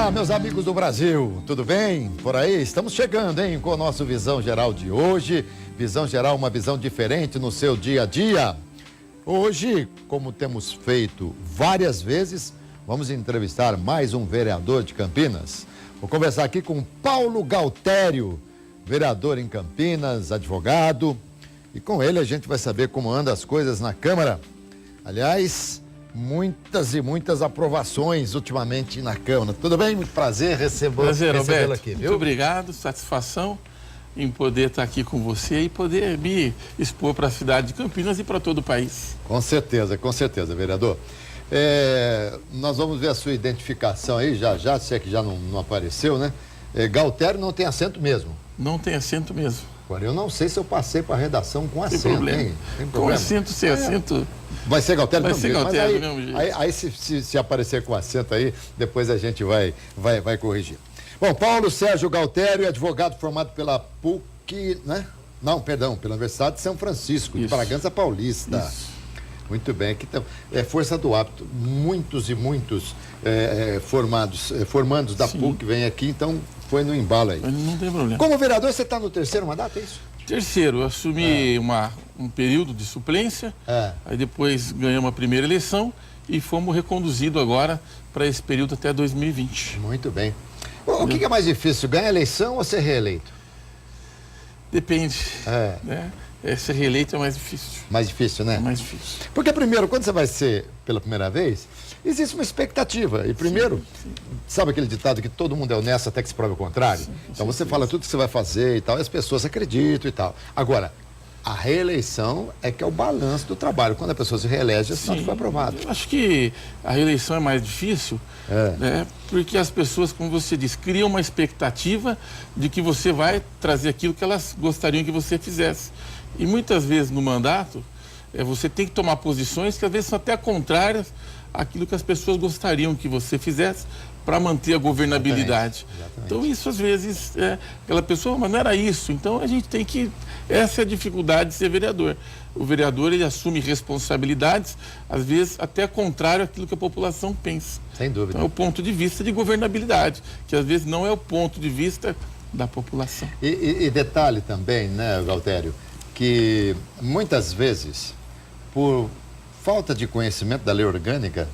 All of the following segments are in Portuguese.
Olá, meus amigos do Brasil, tudo bem? Por aí, estamos chegando, hein, com o nosso Visão Geral de hoje. Visão Geral, uma visão diferente no seu dia a dia. Hoje, como temos feito várias vezes, vamos entrevistar mais um vereador de Campinas. Vou conversar aqui com Paulo Galtério, vereador em Campinas, advogado. E com ele a gente vai saber como andam as coisas na Câmara. Aliás, muitas e muitas aprovações ultimamente na Câmara. Tudo bem? Muito prazer recebê-lo aqui, viu? Muito obrigado, satisfação em poder estar aqui com você e poder me expor para a cidade de Campinas e para todo o país. Com certeza, vereador. Nós vamos ver a sua identificação aí já, se é que já não apareceu, né? Galtério não tem acento mesmo. Não tem acento mesmo. Agora, eu não sei se eu passei para a redação com acento, hein? Tem problema. Com acento, sem acento. Vai ser Galtério também. Vai ser Galtério do mesmo jeito. Aí se aparecer com acento aí, depois a gente vai corrigir. Bom, Paulo Sérgio Galtério, advogado formado pela PUC, né? Não, perdão, pela Universidade de São Francisco, de Bragança Paulista. Isso. Muito bem, aqui então, força do hábito, muitos e muitos formandos da PUC vêm aqui, então foi no embalo aí. Não tem problema. Como vereador, você está no terceiro mandato, é isso? Terceiro, eu assumi um período de suplência, aí depois ganhamos a primeira eleição e fomos reconduzidos agora para esse período até 2020. Muito bem. O que é mais difícil, ganhar a eleição ou ser reeleito? Depende. Né? Ser reeleito é mais difícil. Mais difícil, né? É mais difícil. Porque primeiro, quando você vai ser pela primeira vez, existe uma expectativa. E primeiro, sabe aquele ditado que todo mundo é honesto até que se prove o contrário? Então você fala tudo que você vai fazer e tal, e as pessoas acreditam e tal. Agora, a reeleição é que é o balanço do trabalho. Quando a pessoa se reelege, tudo foi aprovado. Eu acho que a reeleição é mais difícil, né? Porque as pessoas, como você disse, criam uma expectativa de que você vai trazer aquilo que elas gostariam que você fizesse. E muitas vezes no mandato, você tem que tomar posições que às vezes são até contrárias àquilo que as pessoas gostariam que você fizesse para manter a governabilidade. Exatamente. Então isso às vezes, aquela pessoa, mas não era isso. Então a gente tem que, essa é a dificuldade de ser vereador. O vereador, ele assume responsabilidades, às vezes até contrário àquilo que a população pensa. Sem dúvida. Então é o ponto de vista de governabilidade, que às vezes não é o ponto de vista da população. E detalhe também, né, Galtério, que muitas vezes, por falta de conhecimento da lei orgânica,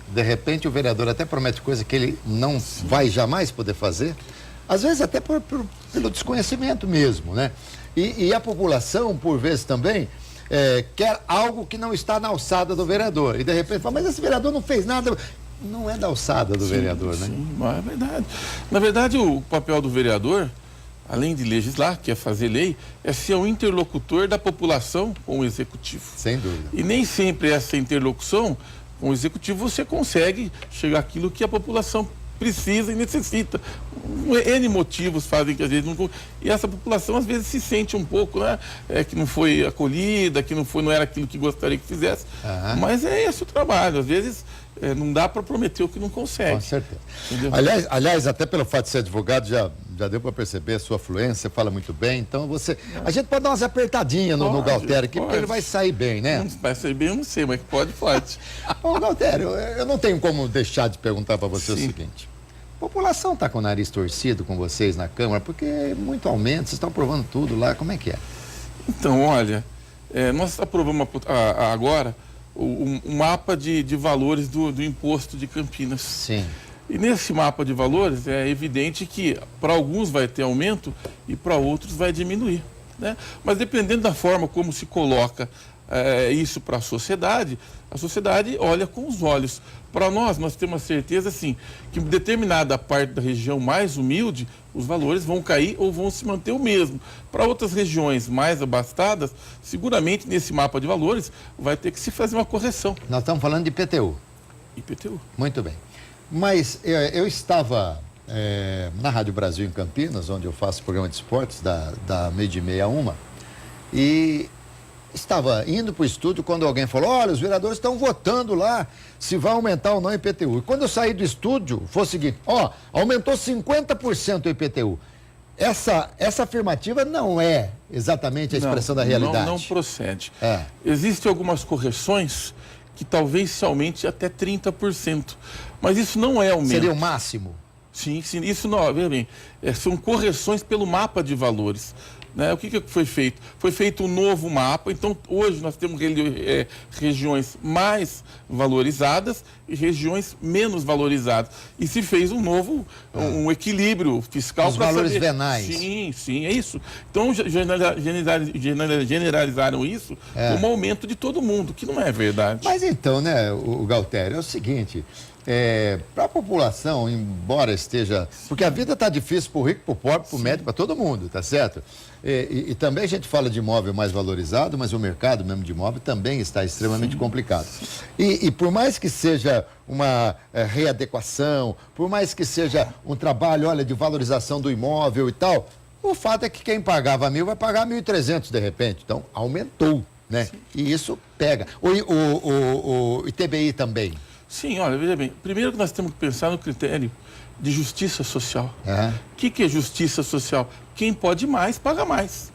de repente o vereador até promete coisa que ele não vai jamais poder fazer, às vezes até pelo desconhecimento mesmo, né? E a população, por vezes também, quer algo que não está na alçada do vereador. E de repente fala, mas esse vereador não fez nada. Não é da alçada do vereador, né? Sim, é verdade. Na verdade, o papel do vereador, além de legislar, que é fazer lei, é ser um interlocutor da população com o executivo. Sem dúvida. E nem sempre essa interlocução com o executivo você consegue chegar àquilo que a população precisa e necessita. N motivos fazem que às vezes não... E essa população às vezes se sente um pouco, né? Que não foi acolhida, que não era aquilo que gostaria que fizesse. Mas é esse o trabalho. Às vezes não dá para prometer o que não consegue. Com certeza. Aliás, até pelo fato de ser advogado, já deu para perceber a sua fluência, você fala muito bem, então a gente pode dar umas apertadinhas no Galtério aqui, porque ele vai sair bem, né? Vai sair bem, eu não sei, mas pode. Bom, Galtério, eu não tenho como deixar de perguntar para você o seguinte. A população está com o nariz torcido com vocês na Câmara, porque muito aumento, vocês estão aprovando tudo lá, como é que é? Então, olha, nós aprovamos agora um mapa de valores do imposto de Campinas. Sim. E nesse mapa de valores é evidente que para alguns vai ter aumento e para outros vai diminuir, né? Mas dependendo da forma como se coloca isso para a sociedade olha com os olhos. Para nós temos a certeza assim, que em determinada parte da região mais humilde, os valores vão cair ou vão se manter o mesmo. Para outras regiões mais abastadas, seguramente nesse mapa de valores vai ter que se fazer uma correção. Nós estamos falando de IPTU. IPTU. Muito bem. Mas eu estava na Rádio Brasil em Campinas, onde eu faço programa de esportes, da meio-dia a 1h, e estava indo para o estúdio quando alguém falou, olha, os vereadores estão votando lá se vai aumentar ou não o IPTU. E quando eu saí do estúdio, foi o seguinte, aumentou 50% o IPTU. Essa afirmativa não é exatamente a expressão da realidade. Não procede. Existem algumas correções que talvez se aumente até 30%. Mas isso não é aumento. Seria o máximo? Sim, sim, isso não, veja bem, são correções pelo mapa de valores. Né? O que foi feito? Foi feito um novo mapa, então hoje nós temos regiões mais valorizadas e regiões menos valorizadas. E se fez um novo, um equilíbrio fiscal. Os valores venais. Sim, sim, é isso. Então generalizaram isso como aumento de todo mundo, que não é verdade. Mas então, né, o Galtério, é o seguinte... para a população, embora esteja... Porque a vida está difícil para o rico, para o pobre, para o médico, para todo mundo, tá certo? E também a gente fala de imóvel mais valorizado, mas o mercado mesmo de imóvel também está extremamente complicado. E por mais que seja uma readequação, por mais que seja um trabalho, olha, de valorização do imóvel e tal, o fato é que quem pagava 1.000 vai pagar 1.300 de repente. Então, aumentou, né? Sim. E isso pega. O ITBI também. Sim, olha, veja bem, primeiro que nós temos que pensar no critério de justiça social. O que é justiça social? Quem pode mais, paga mais.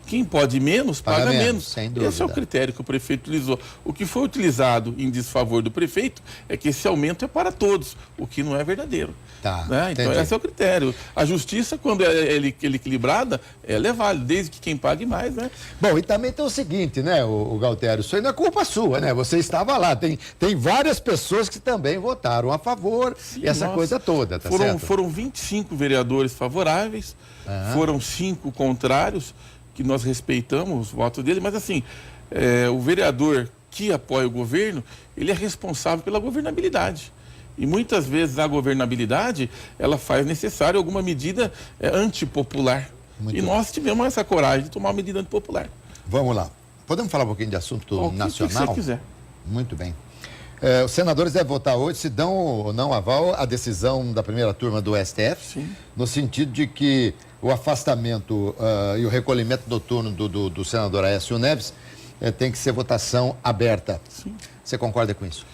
Quem pode menos, paga menos. Sem dúvida. Esse é o critério que o prefeito utilizou. O que foi utilizado em desfavor do prefeito é que esse aumento é para todos, o que não é verdadeiro. Tá, né? Então, esse é o critério. A justiça, quando ela é equilibrada, ela é válida, desde que quem pague mais, né? Bom, e também tem o seguinte, né, o Galtério, isso aí não é culpa sua, né? Você estava lá, tem várias pessoas que também votaram a favor, e essa coisa toda, tá certo? Foram 25 vereadores favoráveis, foram 5 contrários, que nós respeitamos o voto dele, mas assim, o vereador que apoia o governo, ele é responsável pela governabilidade. E muitas vezes a governabilidade, ela faz necessário alguma medida antipopular. E nós tivemos essa coragem de tomar uma medida antipopular. Vamos lá. Podemos falar um pouquinho de assunto nacional? O que você quiser. Muito bem. Os senadores devem votar hoje se dão ou não aval à decisão da primeira turma do STF, no sentido de que o afastamento e o recolhimento noturno do senador Aécio Neves tem que ser votação aberta. Sim. Você concorda com isso?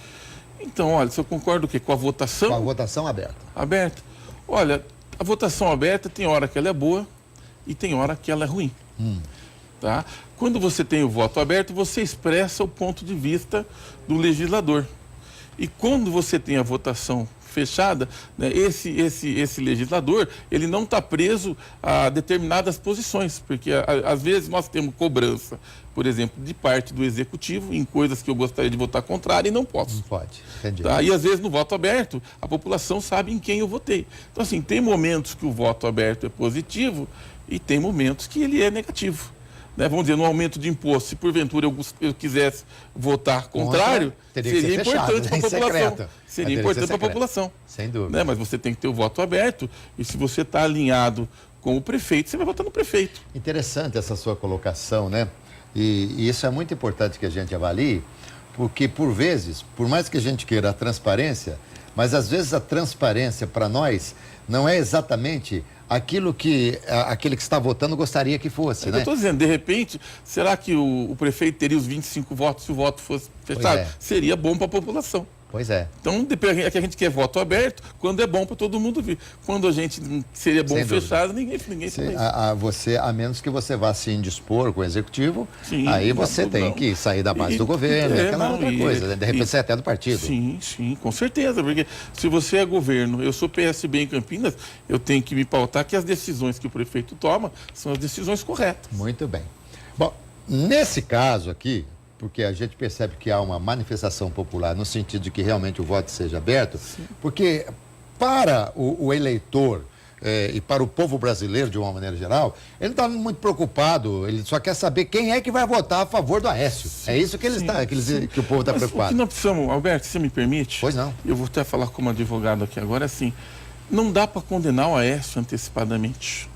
Então, olha, se eu concordo o quê? Com a votação? Com a votação aberta. Aberta. Olha, a votação aberta tem hora que ela é boa e tem hora que ela é ruim. Tá? Quando você tem o voto aberto, você expressa o ponto de vista do legislador. E quando você tem a votação fechada, né, esse legislador, ele não está preso a determinadas posições, porque às vezes nós temos cobrança, por exemplo, de parte do executivo em coisas que eu gostaria de votar contrário e não posso. Não pode, entendi. Tá? E às vezes no voto aberto, a população sabe em quem eu votei. Então assim, tem momentos que o voto aberto é positivo e tem momentos que ele é negativo. Né? Vamos dizer, no aumento de imposto, se porventura eu quisesse votar contrário, seria importante para a população. Seria importante para a população. Sem dúvida. Né? Mas você tem que ter o voto aberto e se você está alinhado com o prefeito, você vai votar no prefeito. Interessante essa sua colocação, né? E isso é muito importante que a gente avalie, porque por vezes, por mais que a gente queira a transparência, mas às vezes a transparência para nós não é exatamente aquilo que aquele que está votando gostaria que fosse, né? Eu estou dizendo, de repente, será que o prefeito teria os 25 votos se o voto fosse fechado? Seria bom para a população. Pois é. Então, é que a gente quer voto aberto quando é bom para todo mundo vir. Quando a gente seria bom fechado, ninguém fala isso. A menos que você vá se indispor com o executivo, aí você tem que sair da base do governo, aquela outra coisa, né? De repente você é até do partido. Sim, com certeza, porque se você é governo, eu sou PSB em Campinas, eu tenho que me pautar que as decisões que o prefeito toma são as decisões corretas. Muito bem. Bom, nesse caso aqui, porque a gente percebe que há uma manifestação popular no sentido de que realmente o voto seja aberto, porque para o eleitor e para o povo brasileiro, de uma maneira geral, ele não está muito preocupado, ele só quer saber quem é que vai votar a favor do Aécio. É isso que que o povo está preocupado. O que nós precisamos, Alberto, se você me permite? Pois não. Eu vou até falar como advogado aqui agora, assim, não dá para condenar o Aécio antecipadamente.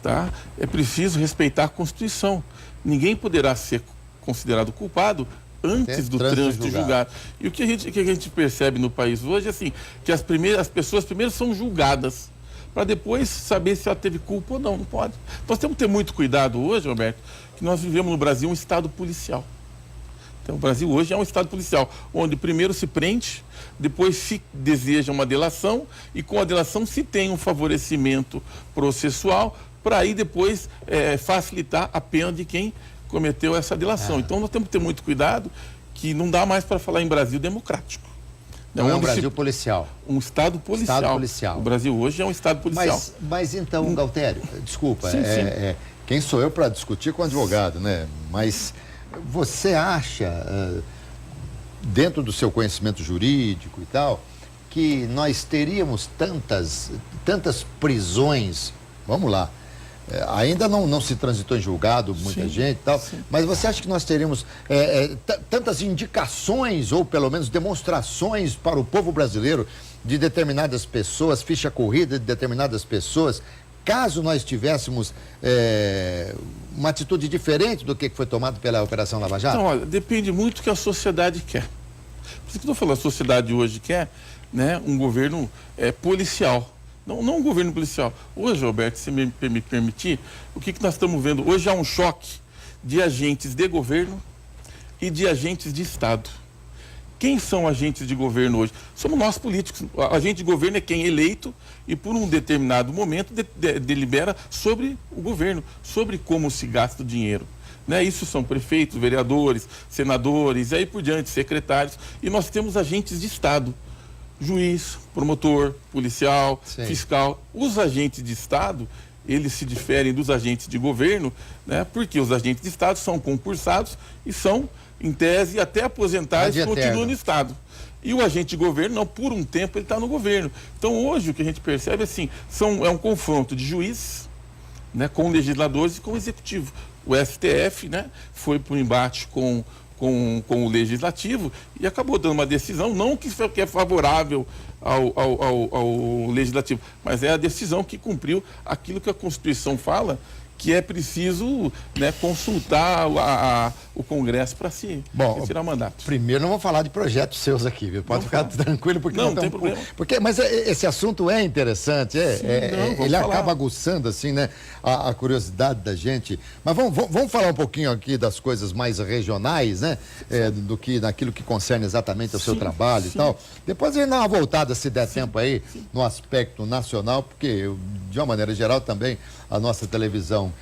Tá? É preciso respeitar a Constituição. Ninguém poderá ser considerado culpado antes do trânsito julgado. E o que a gente percebe no país hoje é assim, que as pessoas primeiro são julgadas, para depois saber se ela teve culpa ou não. Não pode. Nós temos que ter muito cuidado hoje, Roberto, que nós vivemos no Brasil um estado policial. Então o Brasil hoje é um estado policial, onde primeiro se prende, depois se deseja uma delação e com a delação se tem um favorecimento processual para aí depois facilitar a pena de quem cometeu essa delação. Então nós temos que ter muito cuidado, que não dá mais para falar em Brasil democrático. Não é um Brasil policial. Um Estado policial. Estado policial. O Brasil hoje é um Estado policial. Mas então, Galtério, desculpa, sim. Quem sou eu para discutir com o advogado, né? Mas você acha, dentro do seu conhecimento jurídico e tal, que nós teríamos tantas prisões, vamos lá, ainda não se transitou em julgado, muita gente e tal, mas você acha que nós teríamos tantas indicações ou pelo menos demonstrações para o povo brasileiro de determinadas pessoas, ficha corrida de determinadas pessoas, caso nós tivéssemos uma atitude diferente do que foi tomado pela Operação Lava Jato? Então, olha, depende muito do que a sociedade quer. Por isso que eu estou falando, a sociedade hoje quer, né, um governo policial. Não um governo policial. Hoje, Roberto, se me permitir, o que nós estamos vendo? Hoje há um choque de agentes de governo e de agentes de Estado. Quem são agentes de governo hoje? Somos nós políticos. O agente de governo é quem é eleito e por um determinado momento delibera sobre o governo, sobre como se gasta o dinheiro. Né? Isso são prefeitos, vereadores, senadores, e aí por diante, secretários. E nós temos agentes de Estado. Juiz, promotor, policial, fiscal. Os agentes de Estado, eles se diferem dos agentes de governo, né? Porque os agentes de Estado são concursados e são, em tese, até aposentados e continuam no Estado. E o agente de governo, não, por um tempo ele está no governo. Então hoje o que a gente percebe assim, é um confronto de juiz, né, com legisladores e com o executivo. O STF, né, foi para o embate com o legislativo e acabou dando uma decisão, não que é favorável ao legislativo, mas é a decisão que cumpriu aquilo que a Constituição fala, que é preciso, né, consultar o Congresso para se retirar o mandato. Primeiro não vou falar de projetos seus aqui, viu? Pode ficar tranquilo, porque não tem problema. Mas esse assunto é interessante, ele acaba aguçando assim, né, a curiosidade da gente. Mas vamos falar um pouquinho aqui das coisas mais regionais, né, daquilo que concerne exatamente ao seu trabalho e tal. Depois a gente dá uma voltada, se der tempo aí, no aspecto nacional, porque de uma maneira geral também a nossa televisão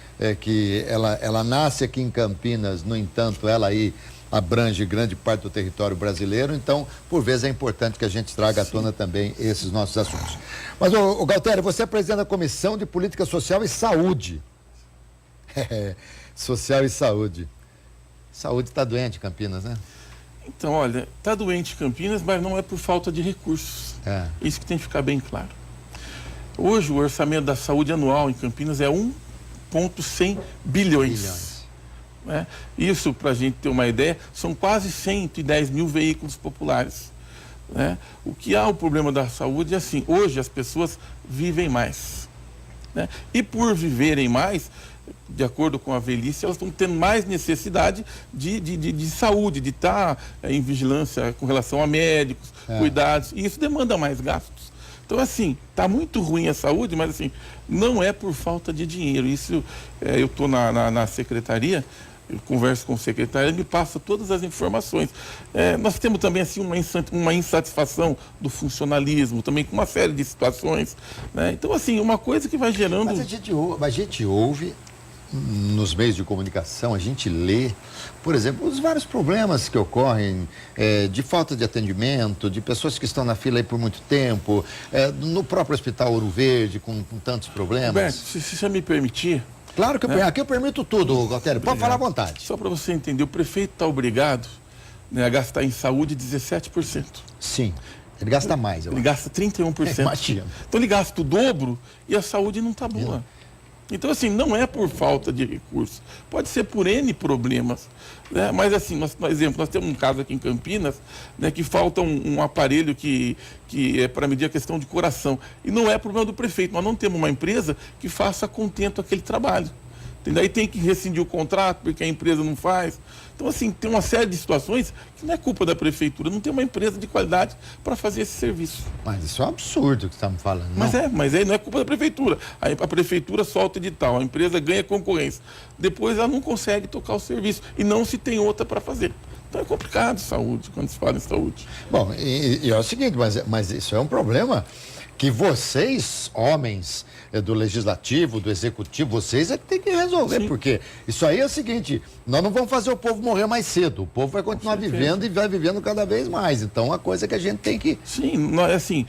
que ela nasce aqui em Campinas, no entanto, ela aí abrange grande parte do território brasileiro, então, por vezes, é importante que a gente traga à tona também esses nossos assuntos. Mas, Galtério, você é presidente da Comissão de Política Social e Saúde. Social e Saúde. Saúde está doente, Campinas, né? Então, olha, está doente Campinas, mas não é por falta de recursos. Isso que tem que ficar bem claro. Hoje, o orçamento da saúde anual em Campinas é 1,100 bilhões. Né? Isso, para a gente ter uma ideia, são quase 110 mil veículos populares. Né? O que há o problema da saúde é assim, hoje as pessoas vivem mais. Né? E por viverem mais, de acordo com a velhice, elas estão tendo mais necessidade de saúde, de estar em vigilância com relação a médicos, cuidados, e isso demanda mais gastos. Então, assim, está muito ruim a saúde, mas, assim, não é por falta de dinheiro. Isso, eu estou na secretaria, eu converso com o secretário, ele me passa todas as informações. Nós temos também, assim, uma insatisfação do funcionalismo, também com uma série de situações. Né? Então, assim, uma coisa que vai gerando... Mas a gente ouve nos meios de comunicação, a gente lê, por exemplo, os vários problemas que ocorrem de falta de atendimento, de pessoas que estão na fila aí por muito tempo, no próprio Hospital Ouro Verde, com tantos problemas. Roberto, se você me permitir... Claro que aqui eu permito tudo, Galtério, pode falar à vontade. Só para você entender, o prefeito está obrigado, né, a gastar em saúde 17%. Sim. Ele gasta mais, Ele gasta 31%. Imagina. Então ele gasta o dobro e a saúde não está boa. Então, assim, não é por falta de recursos, pode ser por N problemas, né? Mas, assim, por exemplo, nós temos um caso aqui em Campinas, né, que falta um aparelho que é para medir a questão de coração, e não é problema do prefeito, nós não temos uma empresa que faça a contento aquele trabalho. Daí tem que rescindir o contrato, porque a empresa não faz. Então, assim, tem uma série de situações que não é culpa da prefeitura, não tem uma empresa de qualidade para fazer esse serviço. Mas isso é um absurdo que estamos falando. Não? Mas aí não é culpa da prefeitura. Aí a prefeitura solta edital, a empresa ganha concorrência. Depois ela não consegue tocar o serviço e não se tem outra para fazer. Então é complicado saúde, quando se fala em saúde. Bom, e é o seguinte, mas isso é um problema que vocês, homens do legislativo, do executivo, vocês é que tem que resolver, Sim. porque isso aí é o seguinte, nós não vamos fazer o povo morrer mais cedo, o povo vai continuar vivendo e vai vivendo cada vez mais, então é uma coisa que a gente tem que... Sim, assim,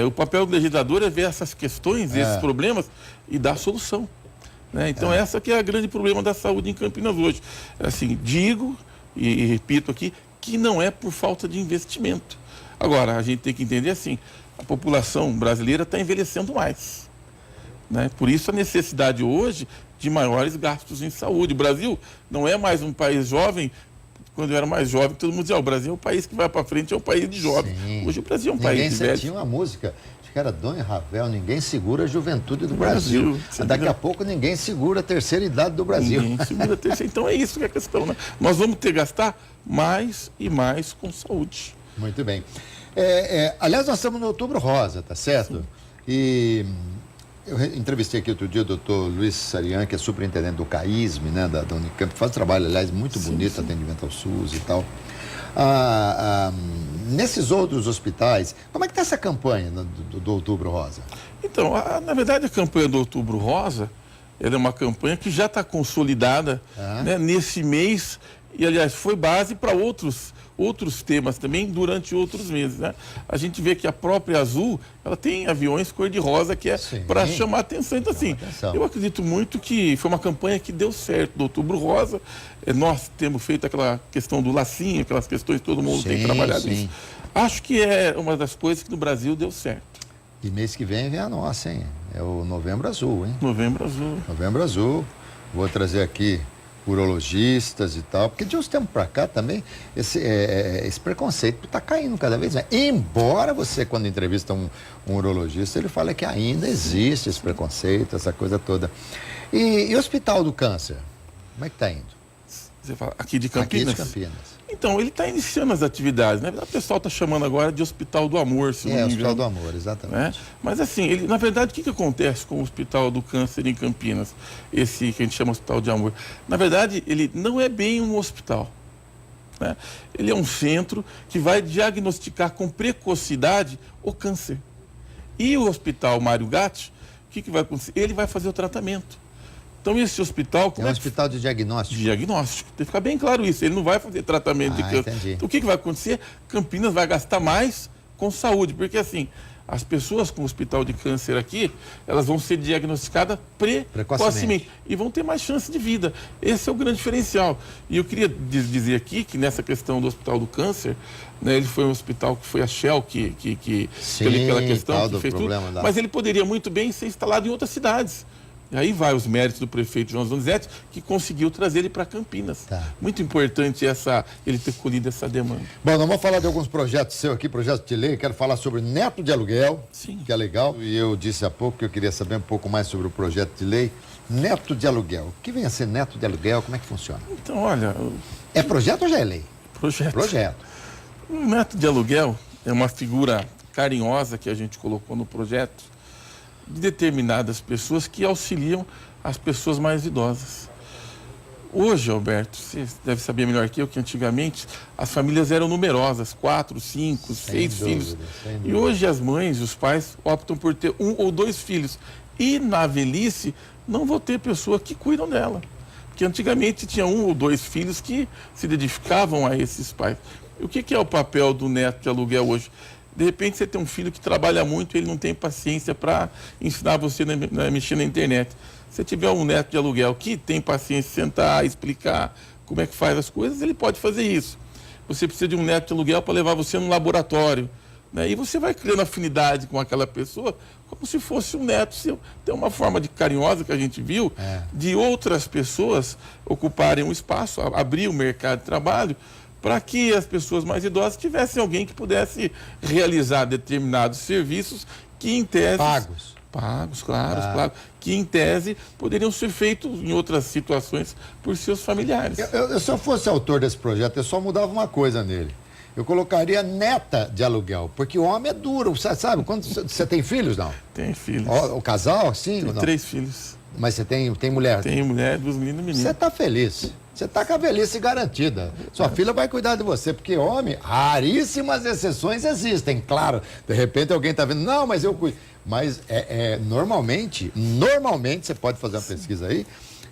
o papel do legislador é ver essas questões, esses problemas e dar solução. Né? Então essa que é o grande problema da saúde em Campinas hoje. Assim, digo e repito aqui, que não é por falta de investimento. Agora, a gente tem que entender assim, a população brasileira está envelhecendo mais. Né? Por isso a necessidade hoje de maiores gastos em saúde. O Brasil não é mais um país jovem. Quando eu era mais jovem, todo mundo dizia, o Brasil é o país que vai para frente, é um país de jovem. Sim. Hoje o Brasil é um país de velho. Tinha uma música, acho que era Dom e Ravel, ninguém segura a juventude do Brasil. Daqui a pouco ninguém segura a terceira idade do Brasil. Ninguém segura a terceira. Então é isso que é a questão. Né? Nós vamos ter que gastar mais e mais com saúde. Muito bem. Aliás, nós estamos no Outubro Rosa, tá certo? Sim. E eu entrevistei aqui outro dia o doutor Luiz Sarian, que é superintendente do CAISM, né, da Unicamp, faz um trabalho, aliás, muito bonito, atendimento ao SUS e tal. Nesses outros hospitais, como é que está essa campanha do Outubro Rosa? Então, na verdade, a campanha do Outubro Rosa, ela é uma campanha que já está consolidada né, nesse mês e, aliás, foi base para outros temas também durante outros meses, né? A gente vê que a própria Azul, ela tem aviões cor-de-rosa que é para chamar atenção. Então, assim, eu acredito muito que foi uma campanha que deu certo do Outubro Rosa. Nós temos feito aquela questão do lacinho, aquelas questões que todo mundo tem trabalhado isso. Acho que é uma das coisas que no Brasil deu certo. E mês que vem a nossa, hein? É o Novembro Azul, hein? Novembro Azul. Novembro Azul. Vou trazer aqui urologistas e tal, porque de uns tempos para cá também esse preconceito está caindo cada vez mais. Embora você, quando entrevista um urologista, ele fala que ainda existe esse preconceito, essa coisa toda. E o Hospital do Câncer, como é que está indo? Você fala aqui de Campinas? Aqui de Campinas. Então, ele está iniciando as atividades, né? O pessoal está chamando agora de Hospital do Amor, se não me engano. Hospital do Amor, exatamente. Né? Mas assim, na verdade, o que acontece com o Hospital do Câncer em Campinas? Esse que a gente chama Hospital de Amor. Na verdade, ele não é bem um hospital. Né? Ele é um centro que vai diagnosticar com precocidade o câncer. E o Hospital Mário Gatti, o que vai acontecer? Ele vai fazer o tratamento. Então, esse hospital... É um hospital de diagnóstico. Diagnóstico. Tem que ficar bem claro isso. Ele não vai fazer tratamento de câncer. Entendi. Então, o que vai acontecer? Campinas vai gastar mais com saúde. Porque, assim, as pessoas com hospital de câncer aqui, elas vão ser diagnosticadas precocemente. E vão ter mais chance de vida. Esse é o grande diferencial. E eu queria dizer aqui que nessa questão do Hospital do Câncer, né, ele foi um hospital que foi a Shell aquela questão que fez tudo. Mas ele poderia muito bem ser instalado em outras cidades. E aí vai os méritos do prefeito João Donizete, que conseguiu trazer ele para Campinas. Muito importante ele ter colhido essa demanda. Bom, nós vamos falar de alguns projetos seus aqui, projetos de lei. Quero falar sobre neto de aluguel, que é legal. E eu disse há pouco que eu queria saber um pouco mais sobre o projeto de lei. Neto de aluguel. O que vem a ser neto de aluguel? Como é que funciona? Então, olha... É projeto ou já é lei? Projeto. O neto de aluguel é uma figura carinhosa que a gente colocou no projeto, de determinadas pessoas que auxiliam as pessoas mais idosas. Hoje, Alberto, você deve saber melhor que eu, que antigamente as famílias eram numerosas, 4, 5, 6 filhos. E hoje as mães e os pais optam por ter 1 ou 2 filhos. E na velhice não vão ter pessoas que cuidam dela. Porque antigamente tinha 1 ou 2 filhos que se dedicavam a esses pais. E o que é o papel do neto de aluguel hoje? De repente você tem um filho que trabalha muito, ele não tem paciência para ensinar você a mexer na internet. Se tiver um neto de aluguel que tem paciência de sentar, explicar como é que faz as coisas, ele pode fazer isso. Você precisa de um neto de aluguel para levar você num laboratório. Né? E você vai criando afinidade com aquela pessoa como se fosse um neto seu. Tem uma forma de carinhosa que a gente viu de outras pessoas ocuparem um espaço, abrir o mercado de trabalho, para que as pessoas mais idosas tivessem alguém que pudesse realizar determinados serviços que, em tese... Pagos, claro. Que, em tese, poderiam ser feitos em outras situações por seus familiares. Se eu fosse autor desse projeto, eu só mudava uma coisa nele. Eu colocaria neta de aluguel, porque o homem é duro, sabe? Quando você tem filhos, não? Tem filhos. O casal, sim ou não? 3 filhos. Mas você tem mulher? Tenho mulher, 2 meninos e meninos. Você está feliz. você está com a velhice garantida. Sua filha vai cuidar de você, porque homem, raríssimas exceções existem, claro. De repente alguém está vendo, não, mas eu cuido. Mas normalmente, você pode fazer uma pesquisa aí,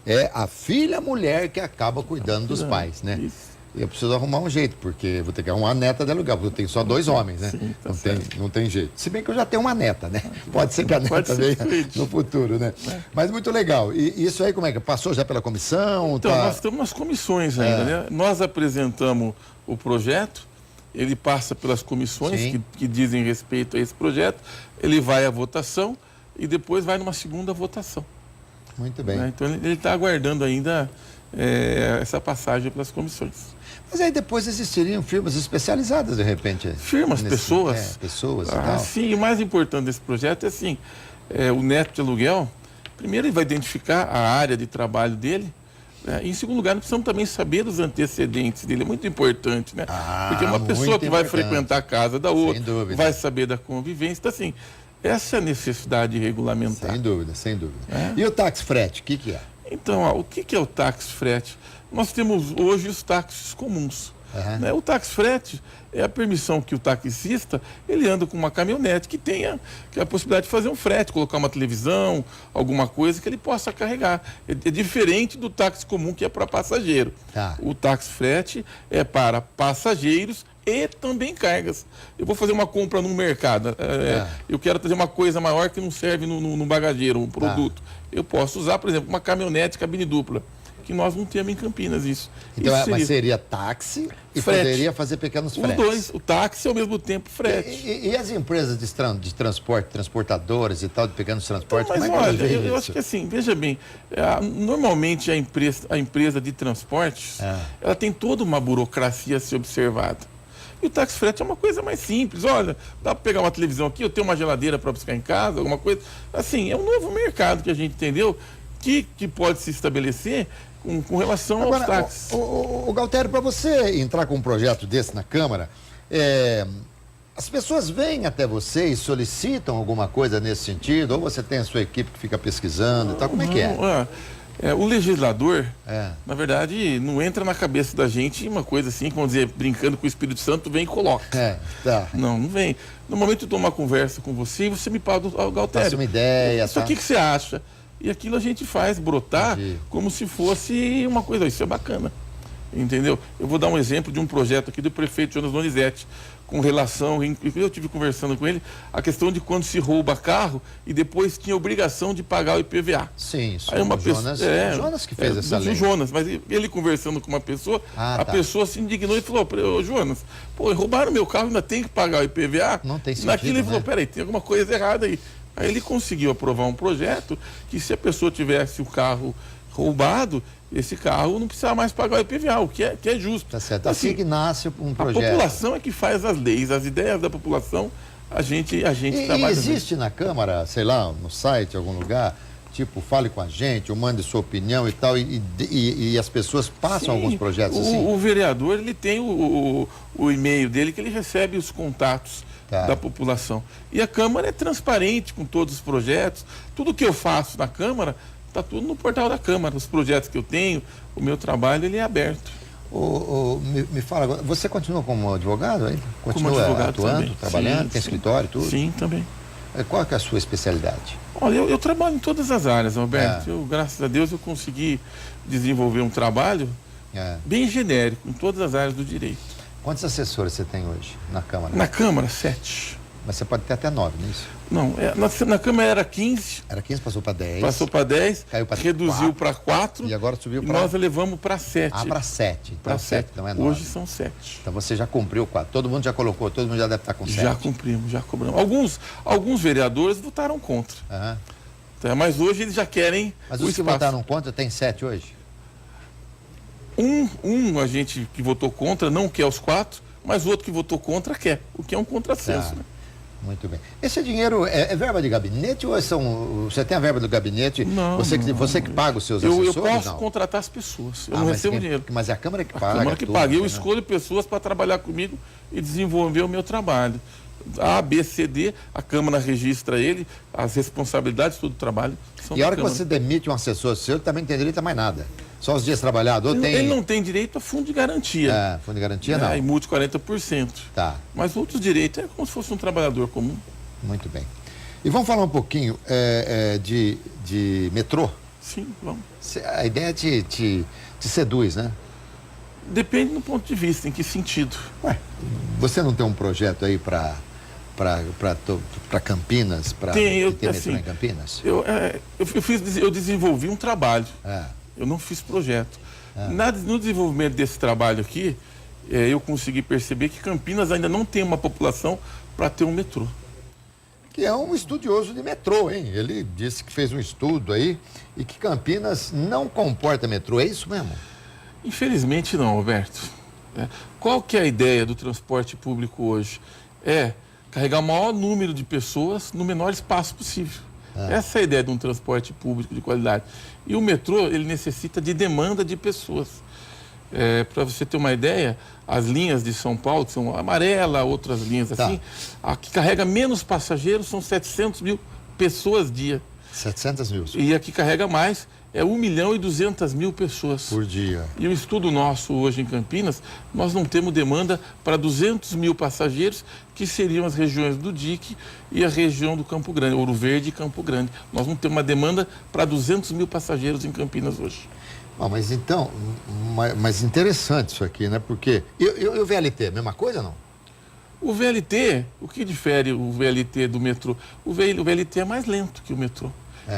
é a filha mulher que acaba cuidando dos pais, né? Isso. Eu preciso arrumar um jeito, porque vou ter que arrumar uma neta de aluguel, porque eu tenho só 2 homens, né? Sim, tá não tem jeito. Se bem que eu já tenho uma neta, né? Pode ser que a neta venha no futuro, né? Mas muito legal. E isso aí como é que passou já pela comissão? Então, nós estamos nas comissões ainda, né? Nós apresentamos o projeto, ele passa pelas comissões que dizem respeito a esse projeto, ele vai à votação e depois vai numa segunda votação. Muito bem. Né? Então, ele está aguardando ainda essa passagem pelas comissões. Mas aí depois existiriam firmas especializadas, de repente? Firmas, pessoas. Pessoas e tal. Sim, e o mais importante desse projeto é assim, o neto de aluguel, primeiro ele vai identificar a área de trabalho dele, né? E em segundo lugar, nós precisamos também saber dos antecedentes dele, é muito importante, né? Porque uma pessoa que vai frequentar a casa da outra, vai saber da convivência, então assim, essa é a necessidade regulamentar. Sem dúvida, sem dúvida. E o táxi frete, o que é? Então, o que é o táxi frete? Nós temos hoje os táxis comuns. Né? O táxi frete é a permissão que o taxista, ele anda com uma caminhonete que tenha a possibilidade de fazer um frete, colocar uma televisão, alguma coisa que ele possa carregar. É diferente do táxi comum, que é para passageiro. O táxi frete é para passageiros e também cargas. Eu vou fazer uma compra no mercado, eu quero trazer uma coisa maior que não serve no bagageiro, um produto. Eu posso usar, por exemplo, uma caminhonete cabine dupla, que nós não temos em Campinas isso. Então, isso mas seria táxi e frete. Poderia fazer pequenos fretes. Os dois, o táxi e ao mesmo tempo frete. E as empresas de transporte, transportadoras e tal, de pequenos transportes, então, mas como é que eu acho que assim, veja bem, normalmente a empresa de transportes, ela tem toda uma burocracia a ser observada. E o táxi frete é uma coisa mais simples. Olha, dá para pegar uma televisão aqui, eu tenho uma geladeira para buscar em casa, alguma coisa. Assim, é um novo mercado que a gente entendeu que pode se estabelecer com relação aos táxis. O Galtério, para você entrar com um projeto desse na Câmara, as pessoas vêm até você e solicitam alguma coisa nesse sentido? Ou você tem a sua equipe que fica pesquisando e tal? Como é que é? O legislador, na verdade, não entra na cabeça da gente uma coisa assim, vamos dizer, brincando com o Espírito Santo, vem e coloca. Não vem. No momento de tomar conversa com você, e você me fala, Galtério, passa uma ideia. Isso aqui que você acha? E aquilo a gente faz brotar como se fosse uma coisa, isso é bacana. Entendeu? Eu vou dar um exemplo de um projeto aqui do prefeito Jonas Donizete, com relação, eu estive conversando com ele, a questão de quando se rouba carro e depois tinha obrigação de pagar o IPVA. Sim, isso. Aí Jonas que fez essa lei. Jonas, mas ele conversando com uma pessoa, pessoa se indignou e falou, Jonas, roubaram meu carro, ainda tem que pagar o IPVA? Não tem sentido, Naquilo ele falou, peraí, tem alguma coisa errada aí. Aí ele conseguiu aprovar um projeto que se a pessoa tivesse o carro roubado, esse carro não precisava mais pagar o IPVA, o que é justo. Tá certo. Assim que nasce um projeto. A população é que faz as leis, as ideias da população, a gente trabalha. E existe na Câmara, sei lá, no site, em algum lugar, tipo, fale com a gente, ou mande sua opinião e tal, e as pessoas passam alguns projetos assim? O vereador, ele tem o e-mail dele, que ele recebe os contatos da população. E a Câmara é transparente com todos os projetos. Tudo que eu faço na Câmara, está tudo no portal da Câmara. Os projetos que eu tenho, o meu trabalho, ele é aberto. Me fala, você continua como advogado aí? Continua como advogado atuando, também. trabalhando, tem escritório e tudo? Sim, também. Qual é a sua especialidade? Olha, eu trabalho em todas as áreas, Alberto. Graças a Deus, eu consegui desenvolver um trabalho bem genérico, em todas as áreas do direito. Quantos assessores você tem hoje na Câmara? Na Câmara, 7. Mas você pode ter até 9, não é isso? Não, na Câmara era 15. Era 15, passou para 10. Passou para 10, caiu para reduziu para 4. E agora subiu para... nós elevamos para 7. Para 7. Então, para 7, não é 9. Hoje são 7. Então você já cumpriu 4. Todo mundo já colocou, todo mundo já deve estar com 7. Já cumprimos, já cobramos. Alguns vereadores votaram contra. Mas hoje eles já querem Mas os que votaram contra tem 7 hoje? A gente que votou contra não quer os 4, mas o outro que votou contra quer, o que é um contrassenso. Né? Muito bem. Esse dinheiro é verba de gabinete ou você tem a verba do gabinete? Não, você que paga os seus assessores? Eu posso contratar as pessoas, eu não recebo dinheiro. Mas é a Câmara que paga? A Câmara que paga. Eu escolho pessoas para trabalhar comigo e desenvolver o meu trabalho. A, B, C, D, a Câmara registra ele, as responsabilidades, todo o trabalho. E a hora que você demite um assessor seu, ele também não tem direito a mais nada. Só os dias trabalhados? Ou tem... Ele não tem direito a fundo de garantia. Fundo de garantia não. E multa 40%. Tá. Mas outros direitos é como se fosse um trabalhador comum. Muito bem. E vamos falar um pouquinho de metrô? Sim, vamos. A ideia te seduz, né? Depende do ponto de vista, em que sentido. Ué, você não tem um projeto aí para Campinas, para ter metrô em Campinas? Eu desenvolvi um trabalho. Eu não fiz projeto. No desenvolvimento desse trabalho aqui, eu consegui perceber que Campinas ainda não tem uma população para ter um metrô. Que é um estudioso de metrô, hein? Ele disse que fez um estudo aí e que Campinas não comporta metrô. É isso mesmo? Infelizmente não, Roberto. Qual que é a ideia do transporte público hoje? É carregar o maior número de pessoas no menor espaço possível. Essa é a ideia de um transporte público de qualidade. E o metrô, ele necessita de demanda de pessoas. Para você ter uma ideia, as linhas de São Paulo, que são amarela, outras linhas assim, a que carrega menos passageiros são 700 mil pessoas dia. 700 mil. E a que carrega mais é 1.200.000 pessoas. Por dia. E o estudo nosso hoje em Campinas, nós não temos demanda para 200 mil passageiros, que seriam as regiões do DIC e a região do Campo Grande, Ouro Verde e Campo Grande. Nós não temos uma demanda para 200 mil passageiros em Campinas hoje. Mas então, mas interessante isso aqui, né? Porque, e o VLT, mesma coisa ou não? O VLT, o que difere o VLT do metrô? O VLT é mais lento que o metrô.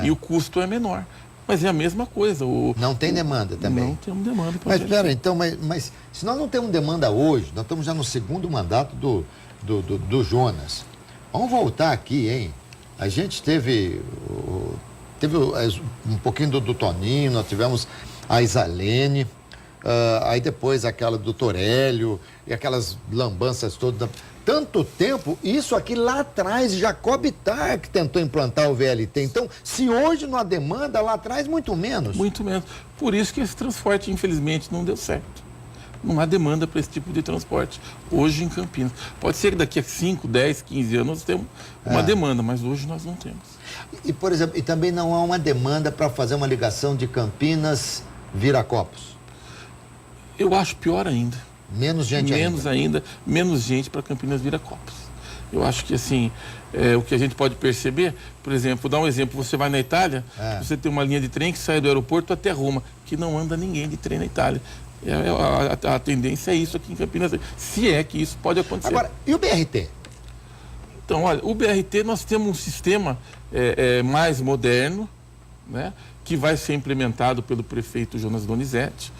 E o custo é menor. Mas é a mesma coisa. Não tem demanda também? Não temos demanda. Mas espera, então, mas se nós não temos demanda hoje, nós estamos já no segundo mandato do Jonas. Vamos voltar aqui, hein? A gente teve um pouquinho do Toninho, nós tivemos a Isalene, aí depois aquela do Torélio, e aquelas lambanças todas. Tanto tempo, isso aqui lá atrás, Jacob Ittar que tentou implantar o VLT. Então, se hoje não há demanda, lá atrás muito menos. Muito menos. Por isso que esse transporte, infelizmente, não deu certo. Não há demanda para esse tipo de transporte hoje em Campinas. Pode ser que daqui a 5, 10, 15 anos nós temos uma demanda, mas hoje nós não temos. E, por exemplo, e também não há uma demanda para fazer uma ligação de Campinas-Viracopos? Eu acho pior ainda. Menos gente menos gente para Campinas Viracopos. Eu acho que assim, o que a gente pode perceber, por exemplo, vou dar um exemplo, você vai na Itália, você tem uma linha de trem que sai do aeroporto até Roma, que não anda ninguém de trem na Itália. A tendência é isso aqui em Campinas, se é que isso pode acontecer. Agora, e o BRT? Então, olha, o BRT nós temos um sistema mais moderno, né, que vai ser implementado pelo prefeito Jonas Donizete,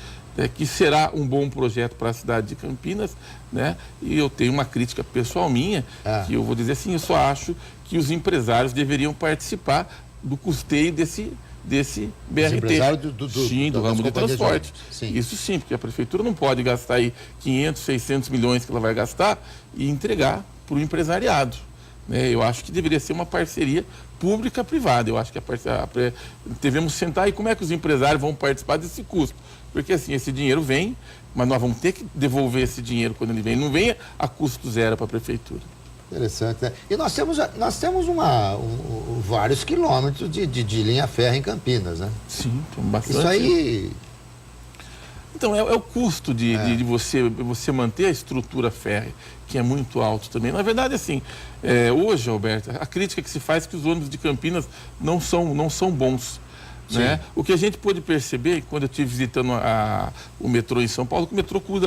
que será um bom projeto para a cidade de Campinas, né? E eu tenho uma crítica pessoal minha, que eu vou dizer assim, eu só acho que os empresários deveriam participar do custeio desse BRT. Do ramo de transporte. Sim. Isso sim, porque a prefeitura não pode gastar aí 500, 600 milhões que ela vai gastar e entregar para o empresariado. Eu acho que deveria ser uma parceria pública-privada. Eu acho que devemos sentar e como é que os empresários vão participar desse custo. Porque assim, esse dinheiro vem, mas nós vamos ter que devolver esse dinheiro quando ele vem. Não vem a custo zero para a prefeitura. Interessante, né? E nós temos vários quilômetros de linha férrea em Campinas, né? Sim, bastante. Isso aí... Então, é o custo de você manter a estrutura férrea, que é muito alto também. Na verdade, assim, hoje, Alberto, a crítica que se faz é que os ônibus de Campinas não são bons. Né? O que a gente pôde perceber, quando eu estive visitando o metrô em São Paulo, que o metrô cuida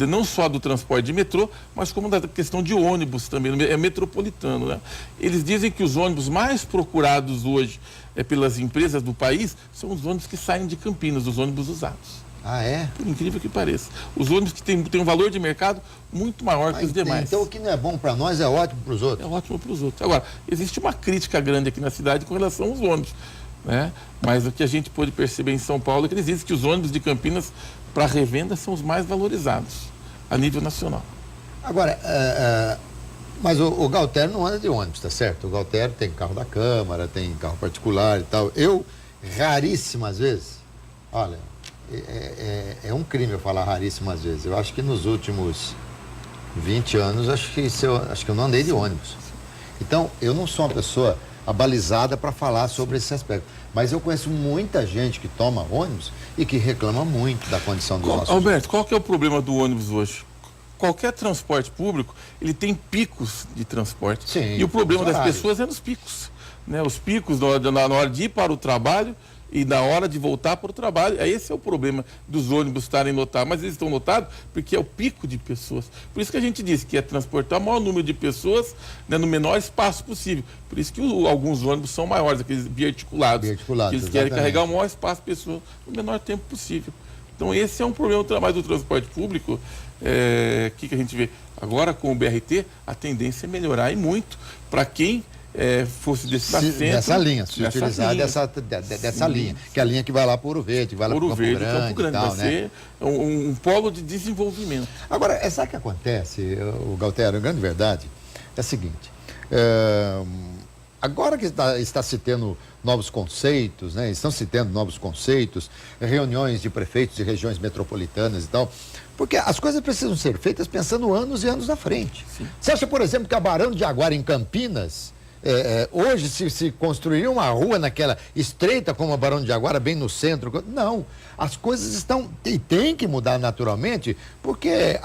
não só do transporte de metrô, mas como da questão de ônibus também, é metropolitano. Né? Eles dizem que os ônibus mais procurados hoje pelas empresas do país são os ônibus que saem de Campinas, os ônibus usados. Ah, é? Por incrível que pareça. Os ônibus que têm um valor de mercado muito maior que os demais. Então o que não é bom para nós é ótimo para os outros. É ótimo para os outros. Agora, existe uma crítica grande aqui na cidade com relação aos ônibus. Né? Mas o que a gente pôde perceber em São Paulo é que eles dizem que os ônibus de Campinas para revenda são os mais valorizados a nível nacional. Agora, mas o Galtério não anda de ônibus, tá certo? O Galtério tem carro da Câmara, tem carro particular e tal. Eu, raríssimas vezes, olha, é um crime eu falar raríssimas vezes. Eu acho que nos últimos 20 anos, acho que eu não andei de ônibus. Então, eu não sou uma pessoa abalizada para falar sobre esse aspecto. Mas eu conheço muita gente que toma ônibus e que reclama muito da condição dos nossos. Alberto, qual que é o problema do ônibus hoje? Qualquer transporte público, ele tem picos de transporte. Sim, e o problema das horários. pessoas é nos picos. Né? Os picos na hora de ir para o trabalho e na hora de voltar para o trabalho. Esse é o problema dos ônibus estarem lotados. Mas eles estão lotados porque é o pico de pessoas. Por isso que a gente disse que é transportar o maior número de pessoas, né, no menor espaço possível. Por isso que alguns ônibus são maiores, aqueles biarticulados. Que eles querem carregar o maior espaço de pessoas no menor tempo possível. Então esse é um problema mais do transporte público. Que a gente vê agora com o BRT, a tendência é melhorar e muito para quem fosse dessa linha, se utilizar dessa linha, que é a linha que vai lá para Ouro Verde, que vai lá para Campo Grande, vai ser um polo de desenvolvimento. Agora, sabe o que acontece, o Galtério? A grande verdade é a seguinte, agora que está se tendo novos conceitos, né? Estão se tendo novos conceitos, reuniões de prefeitos de regiões metropolitanas e tal, porque as coisas precisam ser feitas pensando anos e anos na frente. Sim. Você acha, por exemplo, que a Barão de Jaguara, em Campinas, hoje se construiria uma rua naquela estreita como a Barão de Jaguara, bem no centro? Não, as coisas estão, e tem que mudar naturalmente, porque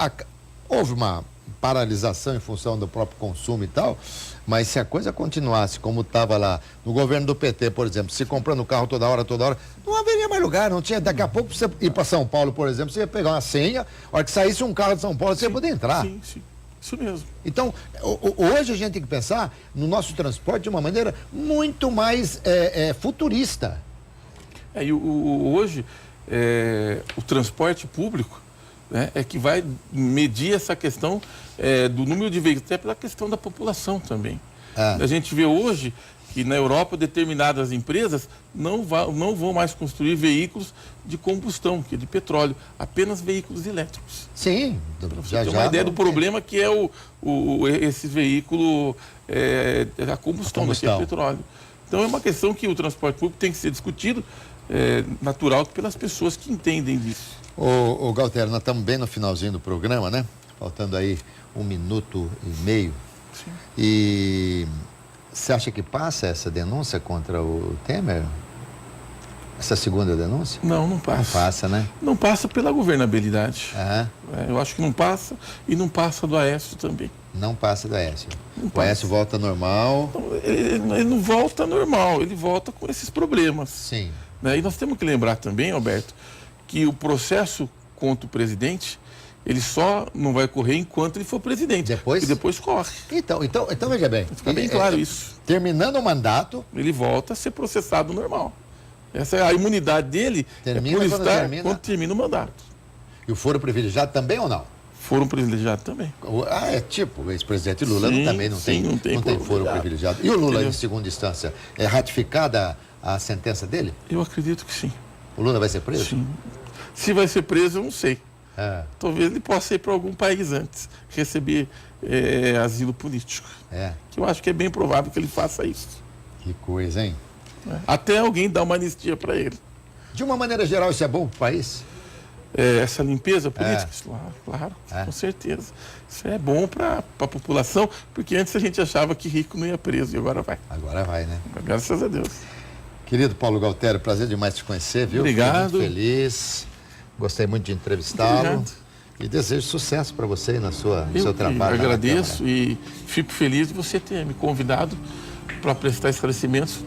houve uma paralisação em função do próprio consumo e tal, mas se a coisa continuasse como estava lá no governo do PT, por exemplo, se comprando carro toda hora, não haveria mais lugar, não tinha. Daqui a pouco você ir para São Paulo, por exemplo, você ia pegar uma senha, a hora que saísse um carro de São Paulo, você ia poder entrar. Sim, sim, isso mesmo. Então, hoje a gente tem que pensar no nosso transporte de uma maneira muito mais futurista. Hoje, o transporte público, né, é que vai medir essa questão do número de veículos, até pela questão da população também. A gente vê hoje que na Europa determinadas empresas não vão mais construir veículos de combustão, que é de petróleo, apenas veículos elétricos. Sim, já uma ideia do problema que é esse veículo a combustão, que é petróleo. Então é uma questão que o transporte público tem que ser discutido, natural, pelas pessoas que entendem disso. Ô Galtério, nós estamos bem no finalzinho do programa, né? Faltando aí 1 minuto e meio. Sim. E você acha que passa essa denúncia contra o Temer? Essa segunda denúncia? Não passa. Não passa, né? Não passa pela governabilidade. Uhum. Eu acho que não passa, e não passa do Aécio também. Não passa do Aécio. O Aécio volta normal. Ele não volta normal, ele volta com esses problemas. Sim. Né? E nós temos que lembrar também, Alberto, que o processo contra o presidente, ele só não vai correr enquanto ele for presidente. E depois corre. Então veja bem. Fica bem claro isso. Terminando o mandato, ele volta a ser processado normal. Essa é a imunidade dele, quando termina o mandato. E o foro privilegiado também ou não? Foro privilegiado também. Tipo o ex-presidente Lula também não tem foro privilegiado. E o Lula, em segunda instância, é ratificada a sentença dele? Eu acredito que sim. O Lula vai ser preso? Sim. Se vai ser preso, eu não sei. Talvez ele possa ir para algum país antes, receber asilo político. Que eu acho que é bem provável que ele faça isso. Que coisa, hein? Até alguém dar uma anistia para ele. De uma maneira geral, isso é bom para o país? Essa limpeza política? Claro, com certeza. Isso é bom para a população, porque antes a gente achava que rico não ia preso, e agora vai. Agora vai, né? Graças a Deus. Querido Paulo Galtério, prazer demais te conhecer, viu? Obrigado. Fiquei muito feliz. Gostei muito de entrevistá-lo. E desejo sucesso para você e no seu trabalho. Eu agradeço e fico feliz de você ter me convidado para prestar esclarecimentos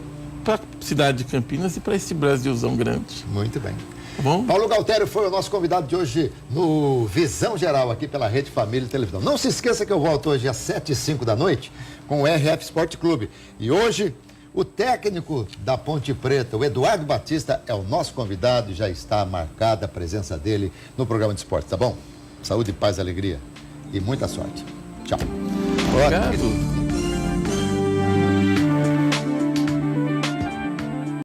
para a cidade de Campinas e para esse Brasilzão grande. Muito bem. Tá bom? Paulo Galtério foi o nosso convidado de hoje no Visão Geral, aqui pela Rede Família e Televisão. Não se esqueça que eu volto hoje às 7h05 da noite com o RF Sport Clube. E hoje, o técnico da Ponte Preta, o Eduardo Batista, é o nosso convidado e já está marcada a presença dele no programa de esportes, tá bom? Saúde, paz e alegria. E muita sorte. Tchau. Obrigado.